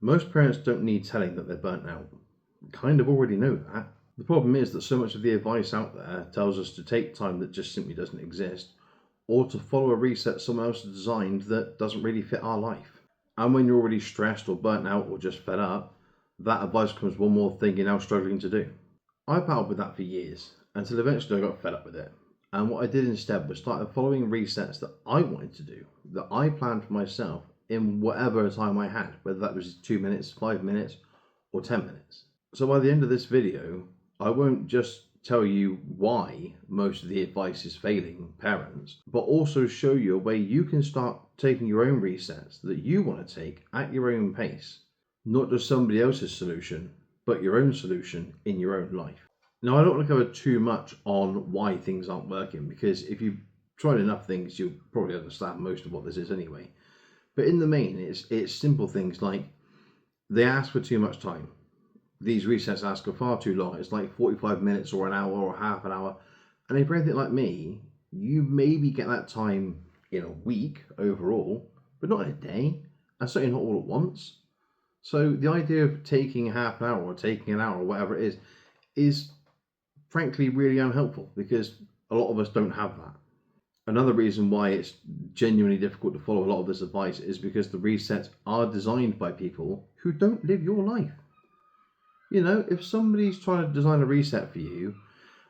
Most parents don't need telling that they're burnt out. Kind of already know that. The problem is that so much of the advice out there tells us to take time that just simply doesn't exist, or to follow a reset someone else has designed that doesn't really fit our life. And when you're already stressed or burnt out or just fed up, that advice becomes one more thing you're now struggling to do. I battled with that for years until eventually I got fed up with it. And what I did instead was start following resets that I wanted to do, that I planned for myself in whatever time I had, whether that was 2 minutes, 5 minutes, or 10 minutes. So by the end of this video, I won't just tell you why most of the advice is failing parents, but also show you a way you can start taking your own resets that you want to take at your own pace, not just somebody else's solution, but your own solution in your own life. Now, I don't want to cover too much on why things aren't working, because if you've tried enough things, you'll probably understand most of what this is anyway. But in the main, it's simple things like they ask for too much time. These resets ask for far too long. It's like 45 minutes or an hour or half an hour. And if you're anything like me, you maybe get that time in a week overall, but not in a day, and certainly not all at once. So the idea of taking half an hour or taking an hour or whatever it is frankly really unhelpful, because a lot of us don't have that. Another reason why it's genuinely difficult to follow a lot of this advice is because the resets are designed by people who don't live your life. You know, if somebody's trying to design a reset for you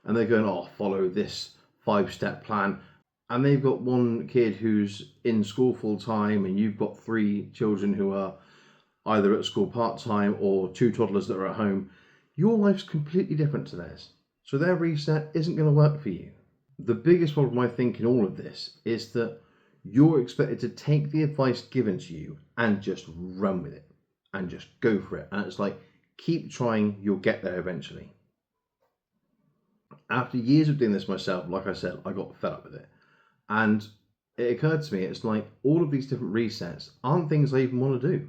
and they're going, oh, follow this 5-step plan, and they've got one kid who's in school full time and you've got 3 children who are either at school part time or 2 toddlers that are at home, your life's completely different to theirs. So their reset isn't going to work for you. The biggest problem I think in all of this is that you're expected to take the advice given to you and just run with it and just go for it. And it's like, keep trying, you'll get there eventually. After years of doing this myself, like I said, I got fed up with it. And it occurred to me, it's like all of these different resets aren't things I even want to do.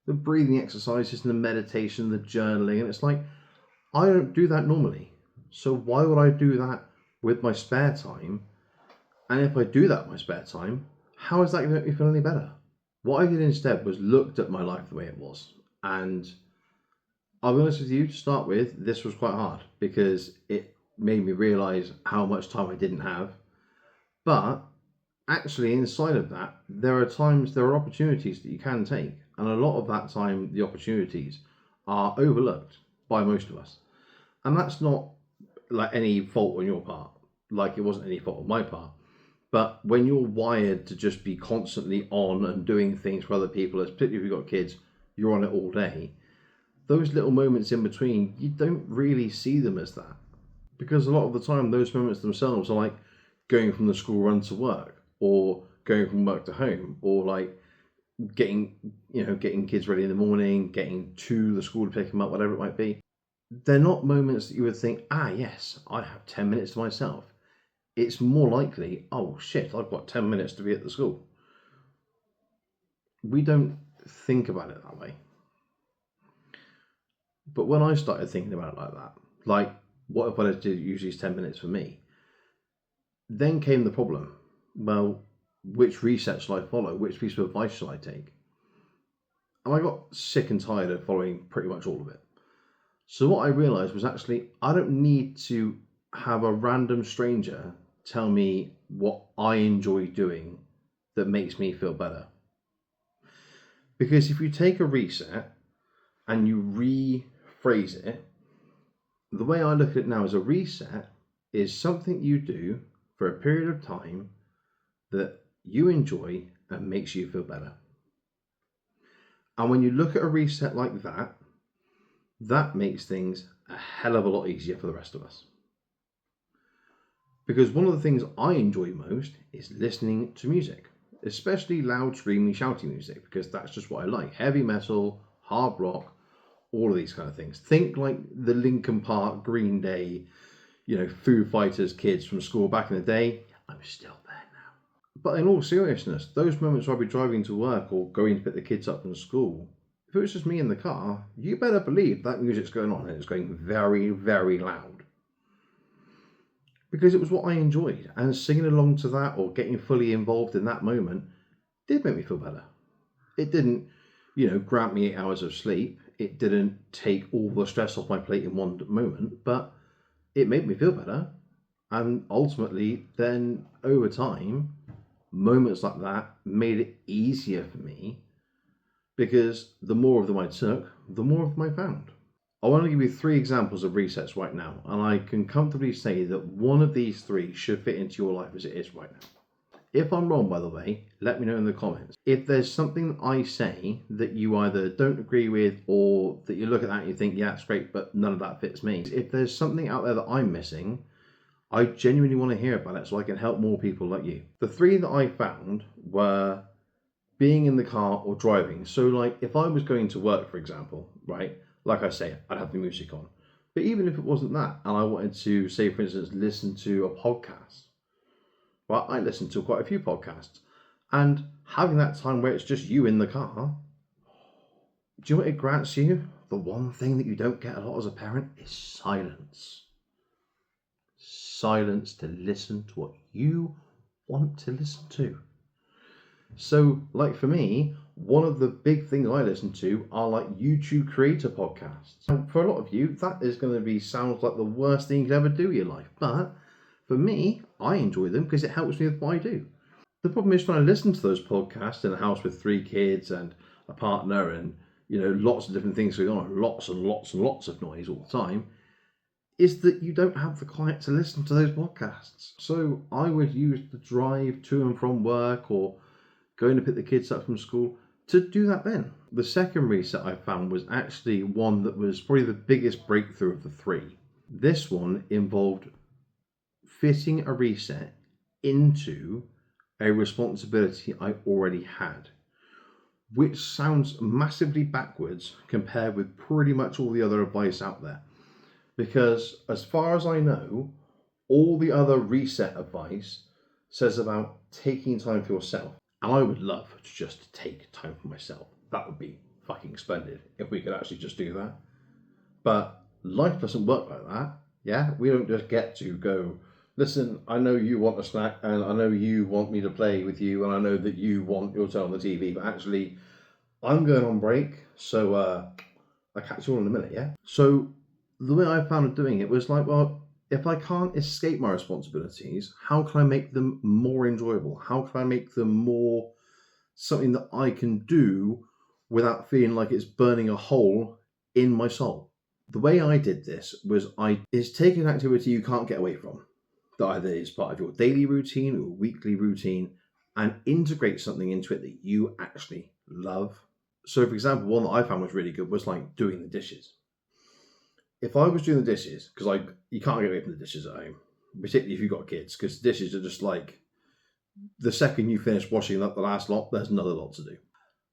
The breathing exercises and the meditation, the journaling, and it's like, I don't do that normally. So why would I do that with my spare time? And if I do that in my spare time, how is that going to make me feel any better? What I did instead was looked at my life the way it was. And I'll be honest with you, to start with, this was quite hard because it made me realize how much time I didn't have. But actually, inside of that, there are opportunities that you can take. And a lot of that time, the opportunities are overlooked by most of us. And that's not like any fault on your part, like it wasn't any fault on my part. But when you're wired to just be constantly on and doing things for other people, particularly if you've got kids, you're on it all day. Those little moments in between, you don't really see them as that. Because a lot of the time, those moments themselves are like going from the school run to work, or going from work to home, or like getting kids ready in the morning, getting to the school to pick them up, whatever it might be. They're not moments that you would think, yes, I have 10 minutes to myself. It's more likely, oh shit, I've got 10 minutes to be at the school. We don't think about it that way. But when I started thinking about it like that, like, what if I just use these 10 minutes for me? Then came the problem. Well, which reset shall I follow? Which piece of advice shall I take? And I got sick and tired of following pretty much all of it. So what I realized was actually, I don't need to have a random stranger tell me what I enjoy doing that makes me feel better. Because if you take a reset and you rephrase it, the way I look at it now is a reset is something you do for a period of time that you enjoy and makes you feel better. And when you look at a reset like that, that makes things a hell of a lot easier for the rest of us. Because one of the things I enjoy most is listening to music, especially loud, screaming, shouty music, because that's just what I like. Heavy metal, hard rock, all of these kind of things. Think like the Linkin Park, Green Day, Foo Fighters kids from school back in the day. I'm still there now. But in all seriousness, those moments where I'll be driving to work or going to pick the kids up from school, if it was just me in the car, you better believe that music's going on and it's going very, very loud. Because it was what I enjoyed, and singing along to that or getting fully involved in that moment did make me feel better. It didn't grant me 8 hours of sleep. It didn't take all the stress off my plate in one moment, but it made me feel better. And ultimately, then over time, moments like that made it easier for me because the more of them I took, the more of them I found. I want to give you 3 examples of resets right now, and I can comfortably say that one of these 3 should fit into your life as it is right now. If I'm wrong, by the way, let me know in the comments. If there's something that I say that you either don't agree with or that you look at that and you think, yeah, it's great, but none of that fits me. If there's something out there that I'm missing, I genuinely want to hear about it so I can help more people like you. The 3 that I found were being in the car or driving. So like if I was going to work, for example, right? Like I say, I'd have the music on. But even if it wasn't that, and I wanted to, say, for instance, listen to a podcast, well, I listen to quite a few podcasts. And having that time where it's just you in the car, do you know what it grants you? The one thing that you don't get a lot as a parent is silence. Silence to listen to what you want to listen to. So, like for me, one of the big things I listen to are like YouTube creator podcasts. And for a lot of you, that is going to sounds like the worst thing you could ever do in your life. But for me, I enjoy them because it helps me with what I do. The problem is trying to listen to those podcasts in a house with 3 kids and a partner and, lots of different things going on, lots and lots and lots of noise all the time, is that you don't have the quiet to listen to those podcasts. So I would use the drive to and from work or going to pick the kids up from school to do that then. The second reset I found was actually one that was probably the biggest breakthrough of the 3. This one involved fitting a reset into a responsibility I already had, which sounds massively backwards compared with pretty much all the other advice out there. Because as far as I know, all the other reset advice says about taking time for yourself. And I would love to just take time for myself. That would be fucking splendid if we could actually just do that. But life doesn't work like that. Yeah, we don't just get to go, listen, I know you want a snack and I know you want me to play with you and I know that you want your turn on the TV, but actually I'm going on break, so I'll catch you all in a minute, yeah? So the way I found doing it was like, well, if I can't escape my responsibilities, how can I make them more enjoyable? How can I make them more something that I can do without feeling like it's burning a hole in my soul? The way I did this was is take an activity you can't get away from, that either is part of your daily routine or weekly routine, and integrate something into it that you actually love. So, for example, one that I found was really good was like doing the dishes. If I was doing the dishes, because you can't get away from the dishes at home, particularly if you've got kids, because dishes are just like, the second you finish washing up the last lot, there's another lot to do.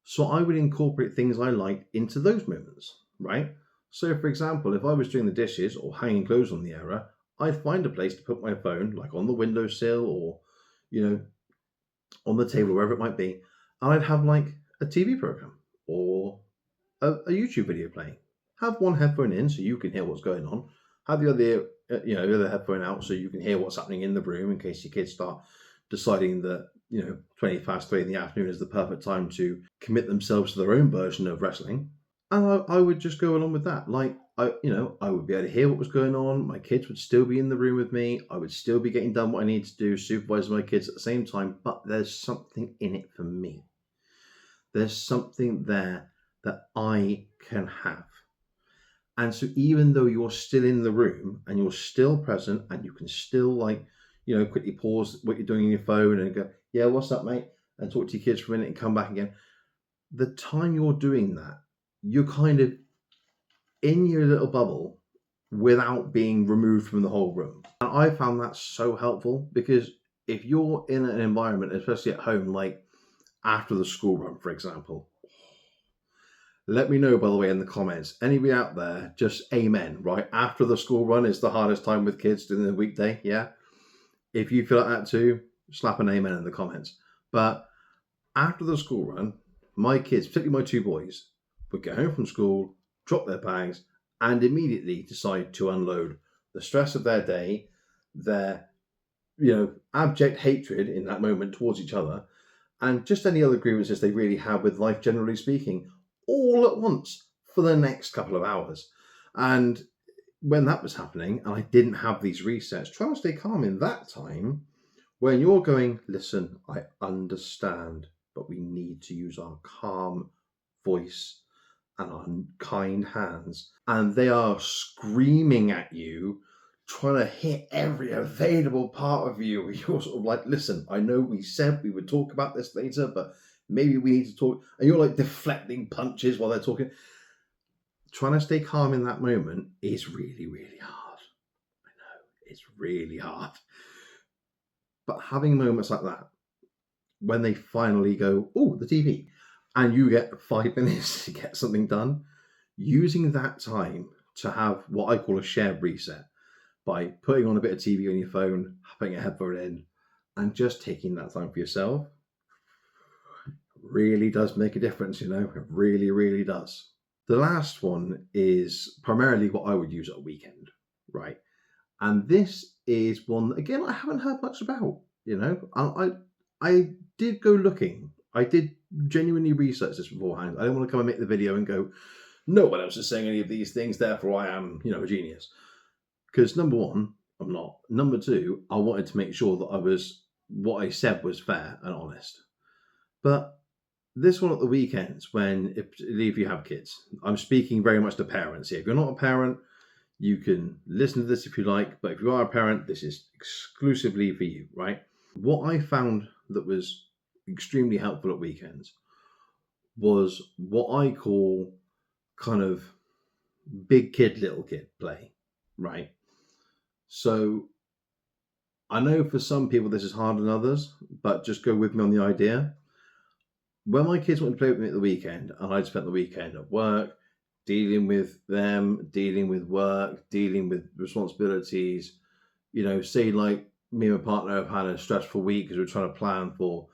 So I would incorporate things I like into those moments, right? So, for example, if I was doing the dishes or hanging clothes on the area, I'd find a place to put my phone, like on the windowsill or, on the table, wherever it might be, and I'd have like a TV program or a YouTube video playing. Have one headphone in so you can hear what's going on. Have the other headphone out so you can hear what's happening in the room in case your kids start deciding that 20 past 3 in the afternoon is the perfect time to commit themselves to their own version of wrestling. And I would just go along with that. Like I would be able to hear what was going on. My kids would still be in the room with me. I would still be getting done what I need to do, supervise my kids at the same time. But there's something in it for me. There's something there that I can have. And so even though you're still in the room and you're still present and you can still quickly pause what you're doing on your phone and go, yeah, what's up, mate? And talk to your kids for a minute and come back again. The time you're doing that, you're kind of in your little bubble without being removed from the whole room. And I found that so helpful because if you're in an environment, especially at home, like after the school run, for example, let me know, by the way, in the comments. Anybody out there, just amen, right? After the school run is the hardest time with kids during the weekday, yeah? If you feel like that too, slap an amen in the comments. But after the school run, my kids, particularly my 2 boys, would get home from school, drop their bags, and immediately decide to unload the stress of their day, their, abject hatred in that moment towards each other, and just any other grievances they really have with life, generally speaking, all at once for the next couple of hours. And when that was happening and I didn't have these resets, trying to stay calm in that time when you're going, listen, I understand, but we need to use our calm voice and our kind hands. And they are screaming at you, trying to hit every available part of you. You're sort of like, listen, I know we said we would talk about this later, but maybe we need to talk. And you're like deflecting punches while they're talking. Trying to stay calm in that moment is really, really hard. I know, it's really hard. But having moments like that, when they finally go, oh, the TV, and you get 5 minutes to get something done, using that time to have what I call a shared reset by putting on a bit of TV on your phone, putting a headphone in, and just taking that time for yourself really does make a difference, you know, it really, really does. The last one is primarily what I would use at a weekend, right? And this is one that, again, I haven't heard much about, you know. I did go looking. I did genuinely research this beforehand. I don't want to come and make the video and go, no one else is saying any of these things, therefore I am, you know, a genius. Because number one, I'm not. Number two, I wanted to make sure that what I said was fair and honest. But this one at the weekends, if you have kids, I'm speaking very much to parents here. If you're not a parent, you can listen to this if you like, but if you are a parent, this is exclusively for you, right? What I found that was extremely helpful at weekends was what I call kind of big kid, little kid play, right? So I know for some people this is harder than others, but just go with me on the idea. When my kids wanted to play with me at the weekend, and I'd spent the weekend at work, dealing with them, dealing with work, dealing with responsibilities, you know, say like me and my partner have had a stressful week because we're trying to plan for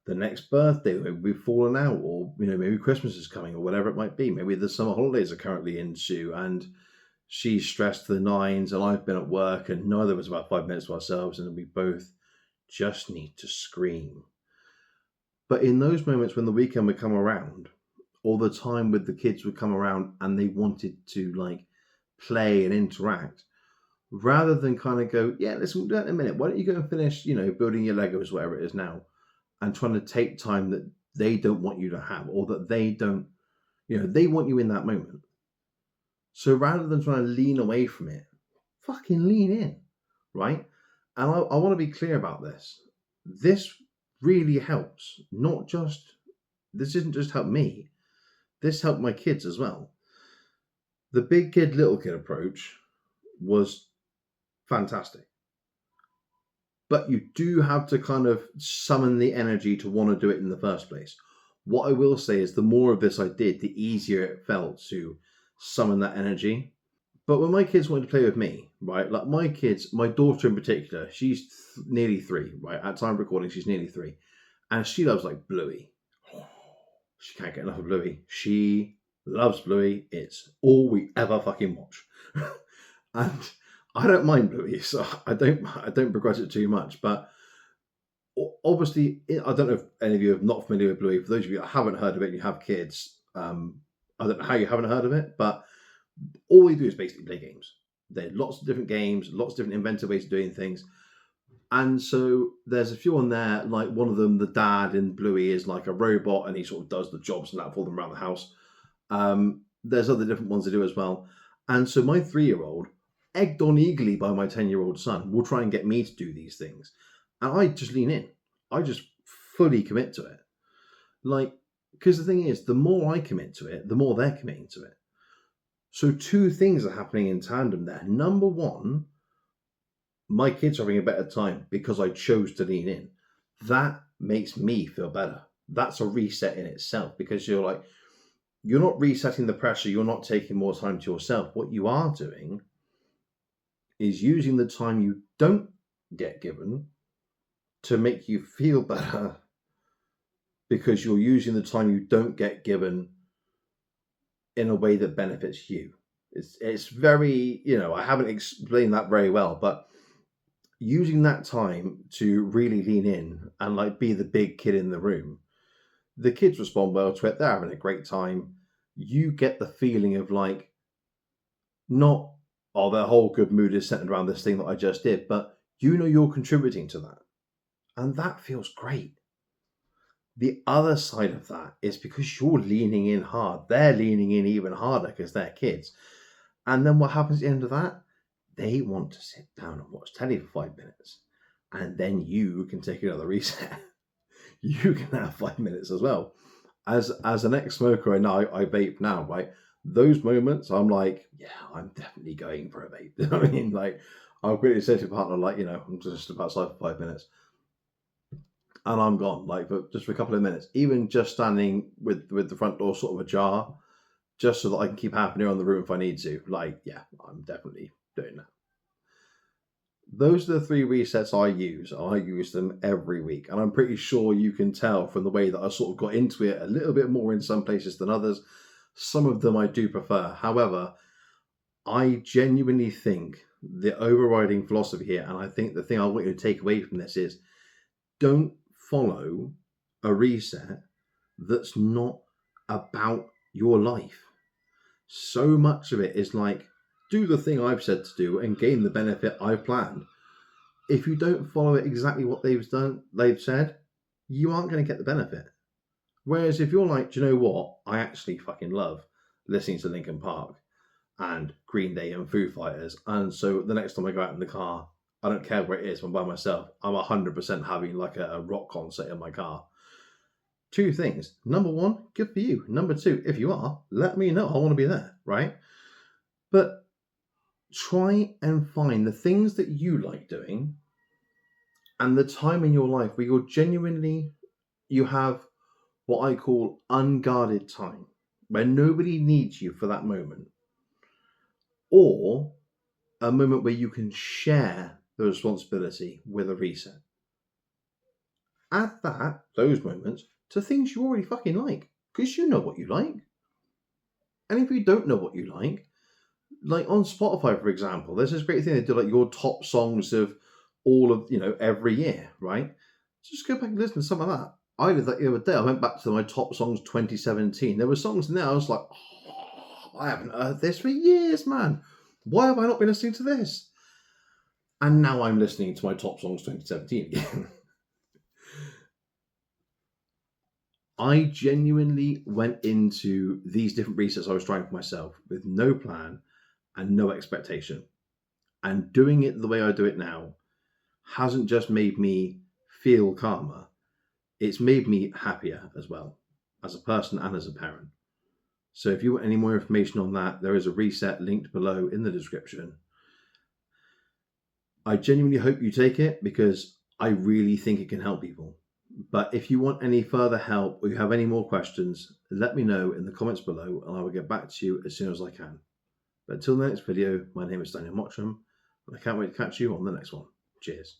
the next birthday, maybe we've fallen out, or, you know, maybe Christmas is coming, or whatever it might be. Maybe the summer holidays are currently ensue, and she's stressed to the nines, and I've been at work, and neither of us about 5 minutes to ourselves, and we both just need to scream. But in those moments when the weekend would come around, or the time with the kids would come around and they wanted to like play and interact, rather than kind of go, yeah, listen, we'll do that in a minute. Why don't you go and finish, you know, building your Legos, whatever it is now, and trying to take time that they don't want you to have, or that they don't, you know, they want you in that moment. So rather than trying to lean away from it, fucking lean in, right? And I want to be clear about this. This really helps. This isn't just help me. This helped my kids as well. The big kid, little kid approach was fantastic. But you do have to kind of summon the energy to want to do it in the first place. What I will say is the more of this I did, the easier it felt to summon that energy. But when my kids wanted to play with me, right, like my kids, my daughter in particular, she's nearly 3, right? At time of recording, she's nearly 3. And she loves like Bluey. She can't get enough of Bluey. She loves Bluey. It's all we ever fucking watch. And I don't mind Bluey, so I don't begrudge it too much. But obviously, I don't know if any of you are not familiar with Bluey. For those of you that haven't heard of it and you have kids, I don't know how you haven't heard of it, but all we do is basically play games. There are lots of different games, lots of different inventive ways of doing things. And so there's a few on there, like one of them, the dad in Bluey is like a robot and he sort of does the jobs and that for them around the house. There's other different ones to do as well. And so my 3-year-old, egged on eagerly by my 10-year-old son, will try and get me to do these things. And I just lean in. I just fully commit to it. Like, because the thing is, the more I commit to it, the more they're committing to it. So 2 things are happening in tandem there. Number one, my kids are having a better time because I chose to lean in. That makes me feel better. That's a reset in itself, because you're not resetting the pressure. You're not taking more time to yourself. What you are doing is using the time you don't get given to make you feel better, because you're using the time you don't get given in a way that benefits you. It's very, you know, I haven't explained that very well, but using that time to really lean in and like be the big kid in the room, the kids respond well to it. They're having a great time. you get the feeling of like, not, oh, their whole good mood is centered around this thing that I just did, but you know you're contributing to that. And that feels great. The other side of that is because you're leaning in hard, they're leaning in even harder because they're kids. And then what happens at the end of that? They want to sit down and watch telly for 5 minutes. And then you can take another reset. You can have 5 minutes as well. As an ex-smoker, and I vape now, right? Those moments, I'm like, yeah, I'm definitely going for a vape. You know what I mean? Like, I'll quickly say to a partner, like, I'm just outside for 5 minutes, and I'm gone, like, for just for a couple of minutes. Even just standing with the front door sort of ajar, just so that I can keep half an ear on the room if I need to. Like, yeah, I'm definitely doing that. Those are the 3 resets I use. I use them every week. And I'm pretty sure you can tell from the way that I sort of got into it a little bit more in some places than others. Some of them I do prefer. However, I genuinely think the overriding philosophy here, and I think the thing I want you to take away from this is, don't follow a reset that's not about your life. So much of it is like, do the thing I've said to do and gain the benefit I've planned. If you don't follow it exactly what they've said, you aren't going to get the benefit. Whereas if you're like, do you know what? I actually fucking love listening to Linkin Park and Green Day and Foo Fighters. And so the next time I go out in the car, I don't care where it is, I'm by myself. I'm 100% having like a rock concert in my car. 2 things. Number 1, good for you. Number 2, if you are, let me know. I want to be there, right? But try and find the things that you like doing and the time in your life where you have what I call unguarded time, where nobody needs you for that moment, or a moment where you can share the responsibility with a reset. Add those moments, to things you already fucking like, because you know what you like. And if you don't know what you like on Spotify, for example, there's this great thing they do, like your top songs of all of, every year, right? Just go back and listen to some of that. I did that the other day. I went back to my top songs 2017. There were songs in there I was like, oh, I haven't heard this for years, man. Why have I not been listening to this? And now I'm listening to my top songs 2017 again. I genuinely went into these different resets I was trying for myself with no plan and no expectation. And doing it the way I do it now hasn't just made me feel calmer, it's made me happier as well, as a person and as a parent. So if you want any more information on that, there is a reset linked below in the description. I genuinely hope you take it because I really think it can help people. But if you want any further help or you have any more questions, let me know in the comments below and I will get back to you as soon as I can. But until the next video, my name is Daniel Mottram and I can't wait to catch you on the next one. Cheers.